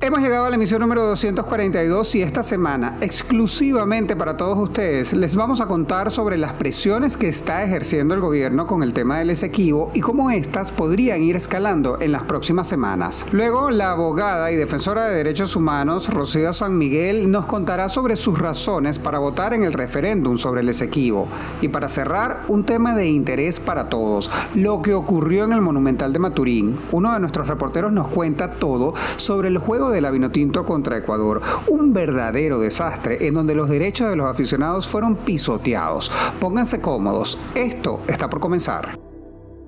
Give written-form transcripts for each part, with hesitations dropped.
Hemos llegado a la emisión número 242 y esta semana, exclusivamente para todos ustedes, les vamos a contar sobre las presiones que está ejerciendo el gobierno con el tema del Esequibo y cómo estas podrían ir escalando en las próximas semanas. Luego, la abogada y defensora de derechos humanos, Rocío San Miguel, nos contará sobre sus razones para votar en el referéndum sobre el Esequibo. Y para cerrar, un tema de interés para todos, lo que ocurrió en el Monumental de Maturín. Uno de nuestros reporteros nos cuenta todo sobre el juego de la Vinotinto contra Ecuador, un verdadero desastre en donde los derechos de los aficionados fueron pisoteados. Pónganse cómodos, esto está por comenzar.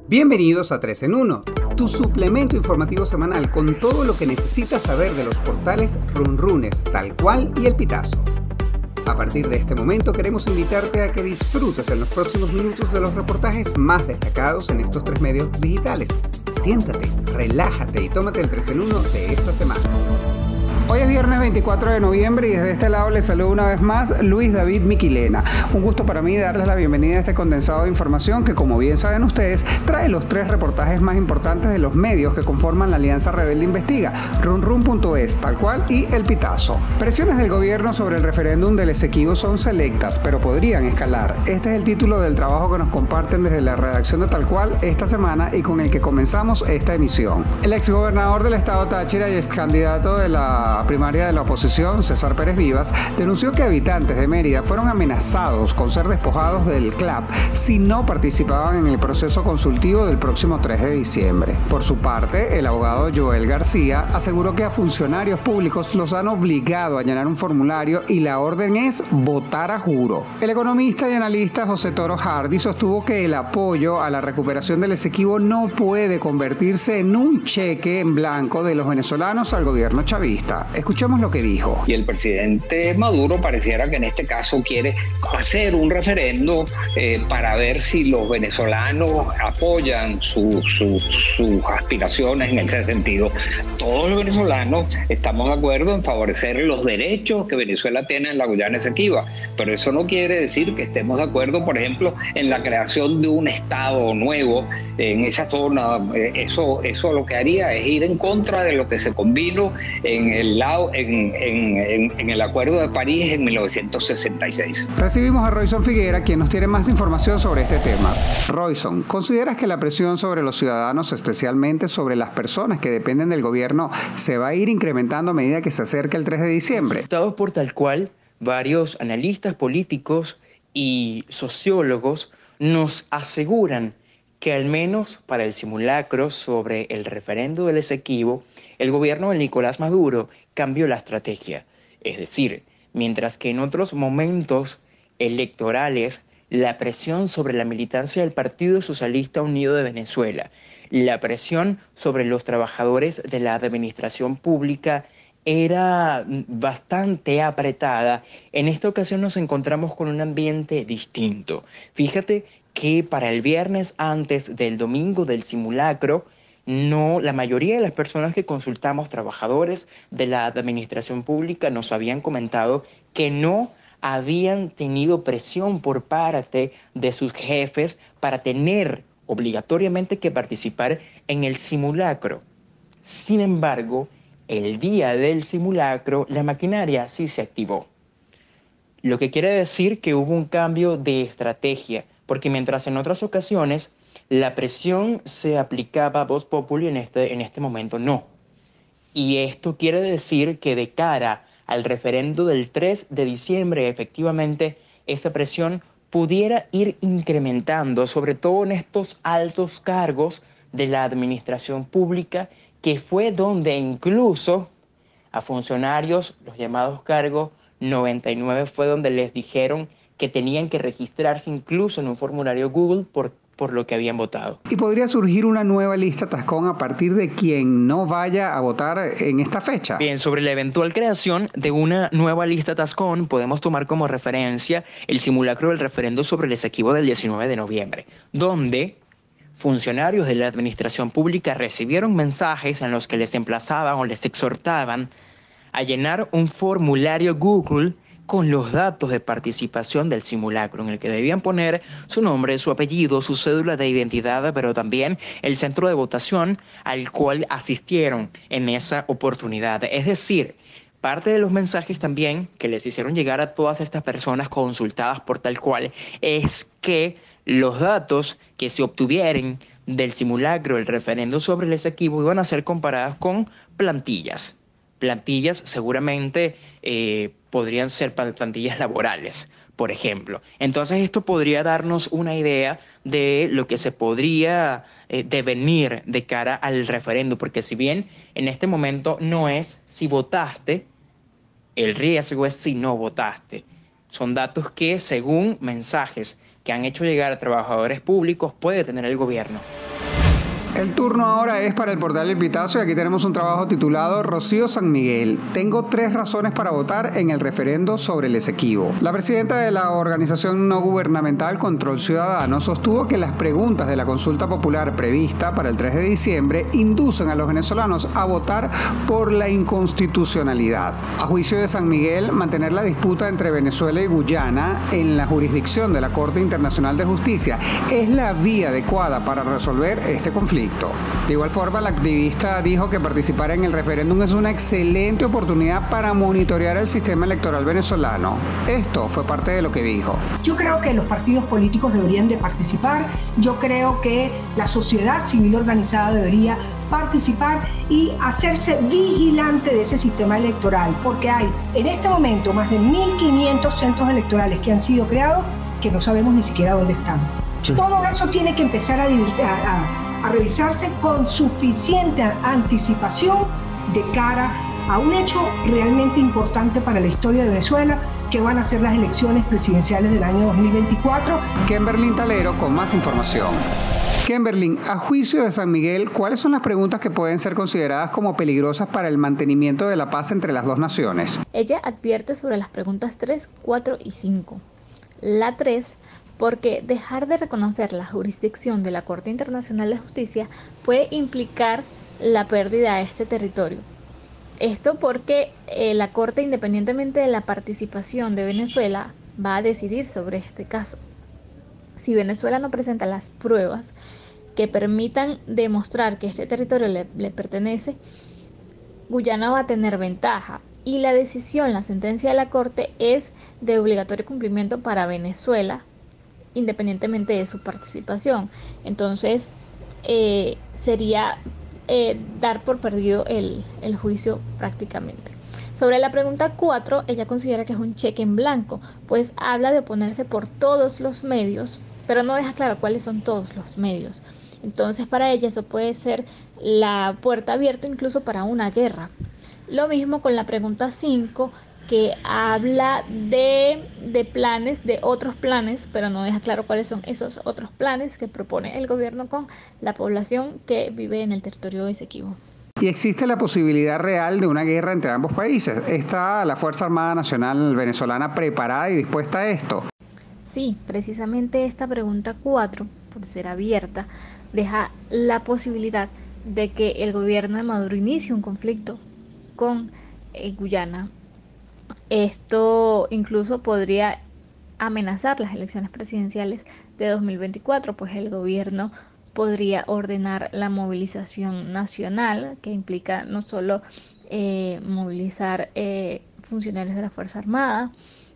Bienvenidos a 3 en 1, tu suplemento informativo semanal con todo lo que necesitas saber de los portales Runrunes, Tal Cual y El Pitazo. A partir de este momento queremos invitarte a que disfrutes en los próximos minutos de los reportajes más destacados en estos 3 medios digitales. Siéntate, relájate y tómate el 3 en 1 de esta semana. Hoy es viernes 24 de noviembre y desde este lado les saludo una vez más Luis David Miquilena. Un gusto para mí darles la bienvenida a este condensado de información que, como bien saben ustedes, trae los 3 reportajes más importantes de los medios que conforman la Alianza Rebelde Investiga, Runrun.es, Tal Cual y El Pitazo. Presiones del gobierno sobre el referéndum del Esequibo son selectas, pero podrían escalar. Este es el título del trabajo que nos comparten desde la redacción de Tal Cual esta semana y con el que comenzamos esta emisión. El exgobernador del estado Táchira y excandidato de la primaria de la oposición, César Pérez Vivas, denunció que habitantes de Mérida fueron amenazados con ser despojados del CLAP si no participaban en el proceso consultivo del próximo 3 de diciembre. Por su parte, el abogado Joel García aseguró que a funcionarios públicos los han obligado a llenar un formulario y la orden es votar a juro. El economista y analista José Toro Hardy sostuvo que el apoyo a la recuperación del Esequibo no puede convertirse en un cheque en blanco de los venezolanos al gobierno chavista. Escuchemos lo que dijo. Y el presidente Maduro pareciera que en este caso quiere hacer un referendo para ver si los venezolanos apoyan sus aspiraciones en ese sentido. Todos los venezolanos estamos de acuerdo en favorecer los derechos que Venezuela tiene en la Guyana Esequiba, pero eso no quiere decir que estemos de acuerdo, por ejemplo, en la creación de un estado nuevo en esa zona. Eso lo que haría es ir en contra de lo que se convino en el Acuerdo de París en 1966. Recibimos a Royson Figuera, quien nos tiene más información sobre este tema. Royson, ¿consideras que la presión sobre los ciudadanos, especialmente sobre las personas que dependen del gobierno, se va a ir incrementando a medida que se acerca el 3 de diciembre? Consultados por Tal Cual, varios analistas políticos y sociólogos nos aseguran que al menos para el simulacro sobre el referendo del Esequibo, el gobierno de Nicolás Maduro cambió la estrategia. Es decir, mientras que en otros momentos electorales la presión sobre la militancia del Partido Socialista Unido de Venezuela, la presión sobre los trabajadores de la administración pública era bastante apretada, en esta ocasión nos encontramos con un ambiente distinto. Fíjate que para el viernes antes del domingo del simulacro, la mayoría de las personas que consultamos, trabajadores de la administración pública, nos habían comentado que no habían tenido presión por parte de sus jefes para tener obligatoriamente que participar en el simulacro. Sin embargo, el día del simulacro, la maquinaria sí se activó. Lo que quiere decir que hubo un cambio de estrategia, porque mientras en otras ocasiones la presión se aplicaba a Vox Populi, en este momento no. Y esto quiere decir que de cara al referendo del 3 de diciembre, efectivamente, esa presión pudiera ir incrementando, sobre todo en estos altos cargos de la administración pública, que fue donde incluso a funcionarios, los llamados cargos 99, fue donde les dijeron que tenían que registrarse incluso en un formulario Google por lo que habían votado. ¿Y podría surgir una nueva lista Tascón a partir de quien no vaya a votar en esta fecha? Bien, sobre la eventual creación de una nueva lista Tascón, podemos tomar como referencia el simulacro del referendo sobre el Esequibo del 19 de noviembre, donde funcionarios de la administración pública recibieron mensajes en los que les emplazaban o les exhortaban a llenar un formulario Google con los datos de participación del simulacro, en el que debían poner su nombre, su apellido, su cédula de identidad, pero también el centro de votación al cual asistieron en esa oportunidad. Es decir, parte de los mensajes también que les hicieron llegar a todas estas personas consultadas por tal cual es que los datos que se obtuvieran del simulacro, el referendo sobre el Esequibo, iban a ser comparadas con plantillas. Plantillas seguramente podrían ser plantillas laborales, por ejemplo. Entonces esto podría darnos una idea de lo que se podría devenir de cara al referendo, porque si bien en este momento no es si votaste, el riesgo es si no votaste. Son datos que, según mensajes que han hecho llegar a trabajadores públicos, puede tener el gobierno. El turno ahora es para el portal El Pitazo y aquí tenemos un trabajo titulado Rocío San Miguel. Tengo 3 razones para votar en el referendo sobre el Esequibo. La presidenta de la organización no gubernamental Control Ciudadano sostuvo que las preguntas de la consulta popular prevista para el 3 de diciembre inducen a los venezolanos a votar por la inconstitucionalidad. A juicio de San Miguel, mantener la disputa entre Venezuela y Guyana en la jurisdicción de la Corte Internacional de Justicia es la vía adecuada para resolver este conflicto. De igual forma, la activista dijo que participar en el referéndum es una excelente oportunidad para monitorear el sistema electoral venezolano. Esto fue parte de lo que dijo. Yo creo que los partidos políticos deberían de participar, yo creo que la sociedad civil organizada debería participar y hacerse vigilante de ese sistema electoral, porque hay en este momento más de 1.500 centros electorales que han sido creados que no sabemos ni siquiera dónde están. Sí. Todo eso tiene que empezar a revisarse con suficiente anticipación de cara a un hecho realmente importante para la historia de Venezuela, que van a ser las elecciones presidenciales del año 2024. Kimberlyn Talero con más información. Kimberlyn, a juicio de San Miguel, ¿cuáles son las preguntas que pueden ser consideradas como peligrosas para el mantenimiento de la paz entre las dos naciones? Ella advierte sobre las preguntas 3, 4 y 5. La 3, porque dejar de reconocer la jurisdicción de la Corte Internacional de Justicia puede implicar la pérdida de este territorio. Esto porque la Corte, independientemente de la participación de Venezuela, va a decidir sobre este caso. Si Venezuela no presenta las pruebas que permitan demostrar que este territorio le pertenece, Guyana va a tener ventaja. Y la decisión, la sentencia de la Corte es de obligatorio cumplimiento para Venezuela, independientemente de su participación. Entonces sería dar por perdido el juicio prácticamente. Sobre la pregunta 4, ella considera que es un cheque en blanco, pues habla de oponerse por todos los medios, pero no deja claro cuáles son todos los medios. Entonces para ella eso puede ser la puerta abierta incluso para una guerra. Lo mismo con la pregunta 5, que habla de planes, de otros planes, pero no deja claro cuáles son esos otros planes que propone el gobierno con la población que vive en el territorio de Esequibo. ¿Y existe la posibilidad real de una guerra entre ambos países? ¿Está la Fuerza Armada Nacional venezolana preparada y dispuesta a esto? Sí, precisamente esta pregunta 4, por ser abierta, deja la posibilidad de que el gobierno de Maduro inicie un conflicto con Guyana. Esto incluso podría amenazar las elecciones presidenciales de 2024, pues el gobierno podría ordenar la movilización nacional, que implica no solo movilizar funcionarios de la Fuerza Armada,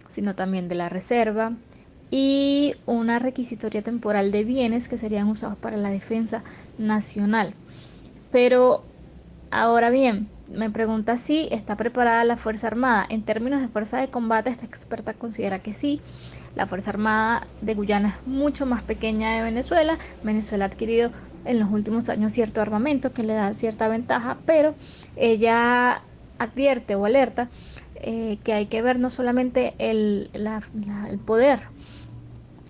sino también de la Reserva, y una requisitoria temporal de bienes que serían usados para la defensa nacional. Pero ahora bien, me pregunta si está preparada la Fuerza Armada. En términos de fuerza de combate, esta experta considera que sí. La Fuerza Armada de Guyana es mucho más pequeña de Venezuela. Venezuela ha adquirido en los últimos años cierto armamento que le da cierta ventaja, pero ella advierte o alerta que hay que ver no solamente el poder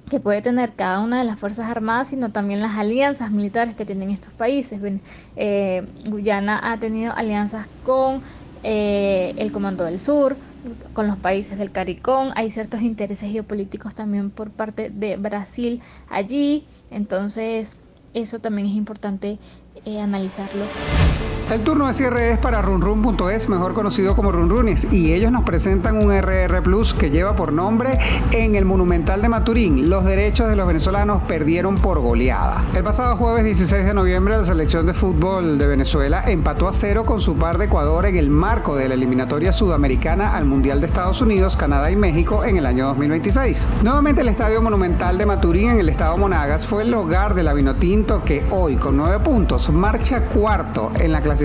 que puede tener cada una de las Fuerzas Armadas, sino también las alianzas militares que tienen estos países. Guyana ha tenido alianzas con el Comando del Sur, con los países del CARICOM. Hay ciertos intereses geopolíticos también por parte de Brasil allí, entonces eso también es importante analizarlo. El turno de cierre es para runrun.es, mejor conocido como Runrunes, y ellos nos presentan un RR Plus que lleva por nombre En el Monumental de Maturín, los derechos de los venezolanos perdieron por goleada. El pasado jueves 16 de noviembre la selección de fútbol de Venezuela empató a 0 con su par de Ecuador en el marco de la eliminatoria sudamericana al Mundial de Estados Unidos, Canadá y México en el año 2026. Nuevamente el Estadio Monumental de Maturín en el estado Monagas fue el hogar de la Vinotinto, que hoy con 9 puntos marcha cuarto en la clasificación,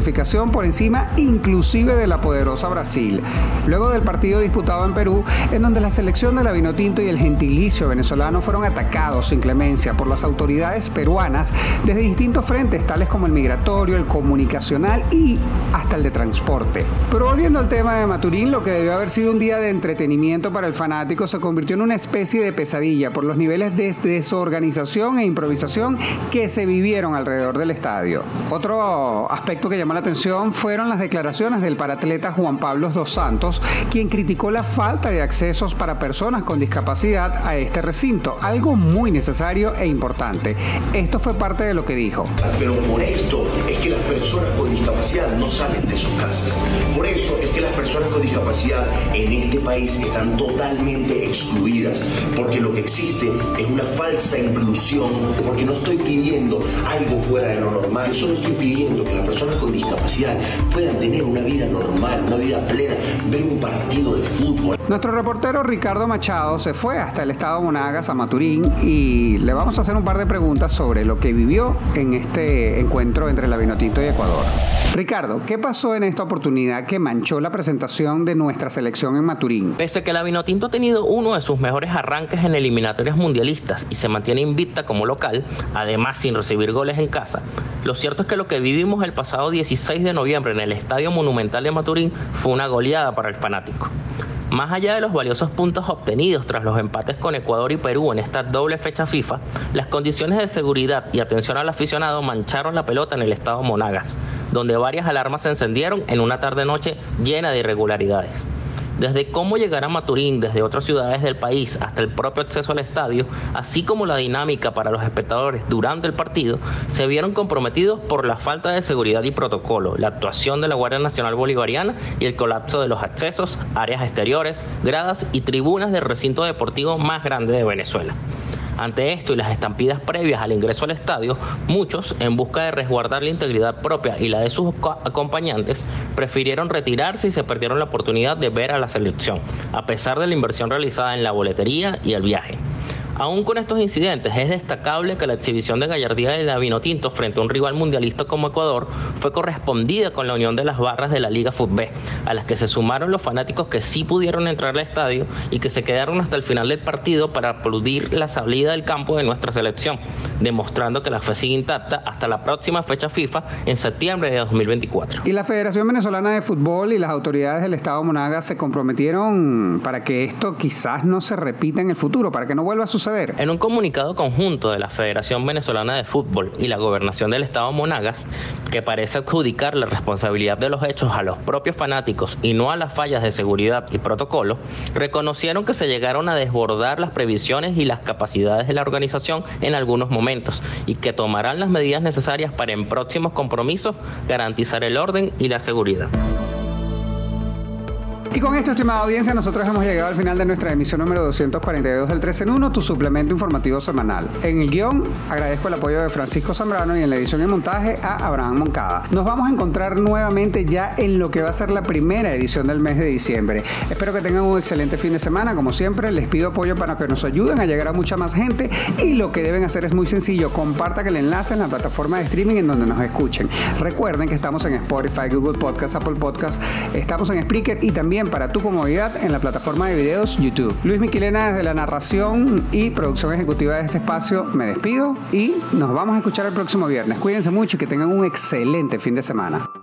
por encima inclusive de la poderosa Brasil. Luego del partido disputado en Perú, en donde la selección de la Vinotinto y el gentilicio venezolano fueron atacados sin clemencia por las autoridades peruanas desde distintos frentes, tales como el migratorio, el comunicacional y hasta el de transporte. Pero volviendo al tema de Maturín, lo que debió haber sido un día de entretenimiento para el fanático se convirtió en una especie de pesadilla por los niveles de desorganización e improvisación que se vivieron alrededor del estadio. Otro aspecto que llamó la atención fueron las declaraciones del paratleta Juan Pablo dos Santos, quien criticó la falta de accesos para personas con discapacidad a este recinto, algo muy necesario e importante. Esto fue parte de lo que dijo. Pero por esto es que las personas con discapacidad no salen de sus casas. Por eso es que las personas con discapacidad en este país están totalmente excluidas, porque lo que existe es una falsa inclusión, porque no estoy pidiendo algo fuera de lo normal, yo solo estoy pidiendo que las personas con discapacidad puedan tener una vida normal, una vida plena, ver un partido de fútbol. Nuestro reportero Ricardo Machado se fue hasta el estado Monagas, a Maturín, y le vamos a hacer un par de preguntas sobre lo que vivió en este encuentro entre la Vinotinto y Ecuador. Ricardo, ¿qué pasó en esta oportunidad que manchó la presentación de nuestra selección en Maturín? Pese a que la Vinotinto ha tenido uno de sus mejores arranques en eliminatorias mundialistas y se mantiene invicta como local, además sin recibir goles en casa, lo cierto es que lo que vivimos el pasado 16 de noviembre en el Estadio Monumental de Maturín fue una goleada para el fanático. Más allá de los valiosos puntos obtenidos tras los empates con Ecuador y Perú en esta doble fecha FIFA, las condiciones de seguridad y atención al aficionado mancharon la pelota en el estado Monagas, donde varias alarmas se encendieron en una tarde-noche llena de irregularidades. Desde cómo llegar a Maturín desde otras ciudades del país hasta el propio acceso al estadio, así como la dinámica para los espectadores durante el partido, se vieron comprometidos por la falta de seguridad y protocolo, la actuación de la Guardia Nacional Bolivariana y el colapso de los accesos, áreas exteriores, gradas y tribunas del recinto deportivo más grande de Venezuela. Ante esto y las estampidas previas al ingreso al estadio, muchos, en busca de resguardar la integridad propia y la de sus acompañantes, prefirieron retirarse y se perdieron la oportunidad de ver a la selección, a pesar de la inversión realizada en la boletería y el viaje. Aún con estos incidentes, es destacable que la exhibición de gallardía de la Vinotinto frente a un rival mundialista como Ecuador fue correspondida con la unión de las barras de la Liga Fútbol, a las que se sumaron los fanáticos que sí pudieron entrar al estadio y que se quedaron hasta el final del partido para aplaudir la salida del campo de nuestra selección, demostrando que la fe sigue intacta hasta la próxima fecha FIFA en septiembre de 2024. Y la Federación Venezolana de Fútbol y las autoridades del estado Monagas se comprometieron para que esto quizás no se repita en el futuro, para que no vuelva a suceder. En un comunicado conjunto de la Federación Venezolana de Fútbol y la Gobernación del Estado Monagas, que parece adjudicar la responsabilidad de los hechos a los propios fanáticos y no a las fallas de seguridad y protocolo, reconocieron que se llegaron a desbordar las previsiones y las capacidades de la organización en algunos momentos y que tomarán las medidas necesarias para en próximos compromisos garantizar el orden y la seguridad. Y con esto, estimada audiencia, nosotros hemos llegado al final de nuestra emisión número 242 del 3 en 1, tu suplemento informativo semanal. En el guión, agradezco el apoyo de Francisco Zambrano y en la edición y montaje a Abraham Moncada. Nos vamos a encontrar nuevamente ya en lo que va a ser la primera edición del mes de diciembre. Espero que tengan un excelente fin de semana. Como siempre, les pido apoyo para que nos ayuden a llegar a mucha más gente y lo que deben hacer es muy sencillo. Compartan el enlace en la plataforma de streaming en donde nos escuchen. Recuerden que estamos en Spotify, Google Podcast, Apple Podcast, estamos en Spreaker y también para tu comodidad en la plataforma de videos YouTube. Luis Miquilena desde la narración y producción ejecutiva de este espacio me despido y nos vamos a escuchar el próximo viernes. Cuídense mucho y que tengan un excelente fin de semana.